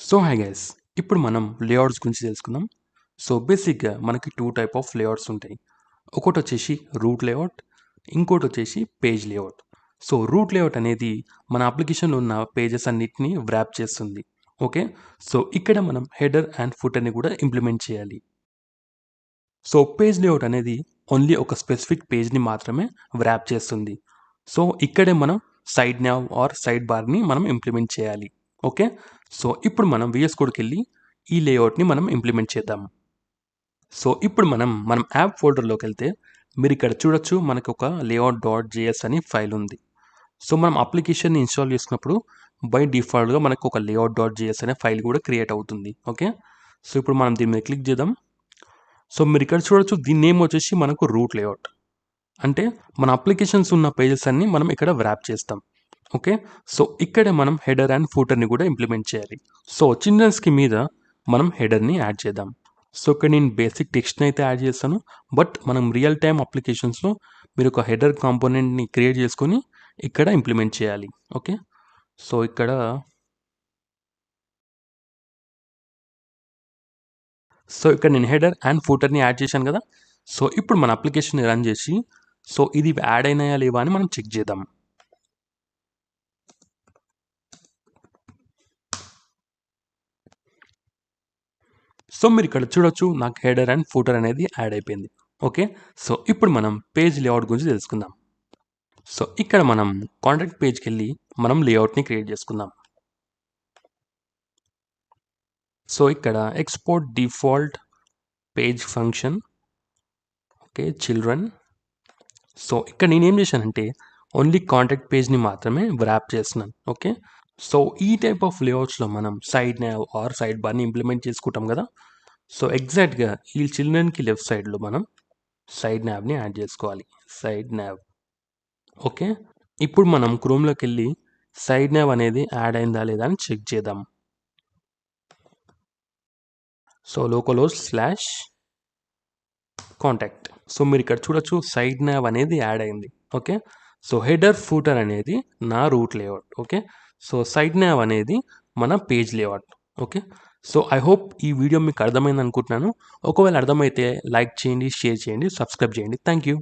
So hi guys, ఇప్పుడు మనం layouts గురించి తెలుసుకుందాం. సో బేసిక్గా మనకి టూ టైప్ ఆఫ్ లేఅవుట్స్ ఉంటాయి. ఒకటి వచ్చేసి రూట్ లేఅవుట్, ఇంకోటి వచ్చేసి page layout. So root layout అనేది మన అప్లికేషన్లో ఉన్న పేజెస్ అన్నిటిని వ్రాప్ చేస్తుంది. ఓకే, సో ఇక్కడ మనం హెడర్ అండ్ ఫుటర్ని కూడా ఇంప్లిమెంట్ చేయాలి. సో పేజ్ లేఅవుట్ అనేది ఓన్లీ ఒక స్పెసిఫిక్ పేజ్ని మాత్రమే వ్రాప్ చేస్తుంది. సో ఇక్కడే మనం సైడ్ నావ్ ఆర్ సైడ్ బార్ని మనం ఇంప్లిమెంట్ చేయాలి. ఓకే, సో ఇప్పుడు మనం VS కోడ్కి వెళ్ళి ఈ లేఅవుట్ని మనం ఇంప్లిమెంట్ చేద్దాం. సో ఇప్పుడు మనం యాప్ ఫోల్డర్లోకి వెళ్తే మీరు ఇక్కడ చూడొచ్చు, మనకు ఒక layout.js అని ఫైల్ ఉంది. సో మనం అప్లికేషన్ని ఇన్స్టాల్ చేసినప్పుడు బై డిఫాల్ట్గా మనకు ఒక layout.js అనే ఫైల్ కూడా క్రియేట్ అవుతుంది. ఓకే, సో ఇప్పుడు మనం దీని మీద క్లిక్ చేద్దాం. సో మీరు ఇక్కడ చూడొచ్చు, దీని నేమ్ వచ్చేసి మనకు రూట్ లేఅవుట్. అంటే మన అప్లికేషన్స్ ఉన్న పేజెస్ అన్ని మనం ఇక్కడ వ్రాప్ చేస్తాం. ఓకే, సో ఇక్కడే మనం హెడర్ అండ్ ఫూటర్ని కూడా ఇంప్లిమెంట్ చేయాలి. సో చిల్డ్రన్స్కి మీద మనం హెడర్ని యాడ్ చేద్దాం. సో ఇక్కడ నేను బేసిక్ టెక్స్ట్ని అయితే యాడ్ చేస్తాను, బట్ మనం రియల్ టైమ్ అప్లికేషన్స్లో మీరు ఒక హెడర్ కాంపోనెంట్ని క్రియేట్ చేసుకొని ఇక్కడ ఇంప్లిమెంట్ చేయాలి. ఓకే, సో ఇక్కడ నేను హెడర్ అండ్ ఫూటర్ని యాడ్ చేశాను కదా. సో ఇప్పుడు మన అప్లికేషన్ని రన్ చేసి సో ఇది యాడ్ అయినాయా లేవా అని మనం చెక్ చేద్దాం. సో మీరు ఇక్కడ చూడొచ్చు, నాకు హెడర్ అండ్ ఫూటర్ అనేది యాడ్ అయిపోయింది. ఓకే, సో ఇప్పుడు మనం పేజ్ లేఅవుట్ గురించి తెలుసుకుందాం. సో ఇక్కడ మనం కాంటాక్ట్ పేజ్కి వెళ్ళి మనం లేఅవుట్ని క్రియేట్ చేసుకుందాం. సో ఇక్కడ export default page function, okay children. So ఇక్కడ నేనేం చేశానంటే ఓన్లీ కాంటాక్ట్ పేజ్ని మాత్రమే వ్రాప్ చేస్తున్నాను. ఓకే, సో ఈ టైప్ ఆఫ్ లేఅవుట్స్లో మనం సైడ్ నావ్ ఆర్ సైడ్ బార్ని ఇంప్లిమెంట్ చేసుకుంటాం కదా. సో ఎగ్జాక్ట్గా ఈ చిల్డ్రన్కి లెఫ్ట్ సైడ్లో మనం సైడ్ నావ్ని యాడ్ చేసుకోవాలి. Side nav. ఓకే, ఇప్పుడు మనం క్రోమ్లోకి వెళ్ళి సైడ్ నావ్ అనేది యాడ్ అయిందా లేదా అని చెక్ చేద్దాం. So localhost / contact. సో మీరు ఇక్కడ చూడొచ్చు, సైడ్ నావ్ అనేది యాడ్ అయింది. ఓకే, సో హెడర్ ఫూటర్ అనేది నా root layout. Okay, so side nav అనేది మన page layout. Okay, so I hope ఈ వీడియో మీకు అర్థమైంది అనుకుంటున్నాను. ఒకవేళ అర్థమైతే లైక్ చేయండి, షేర్ చేయండి, సబ్స్క్రైబ్ చేయండి. Thank you.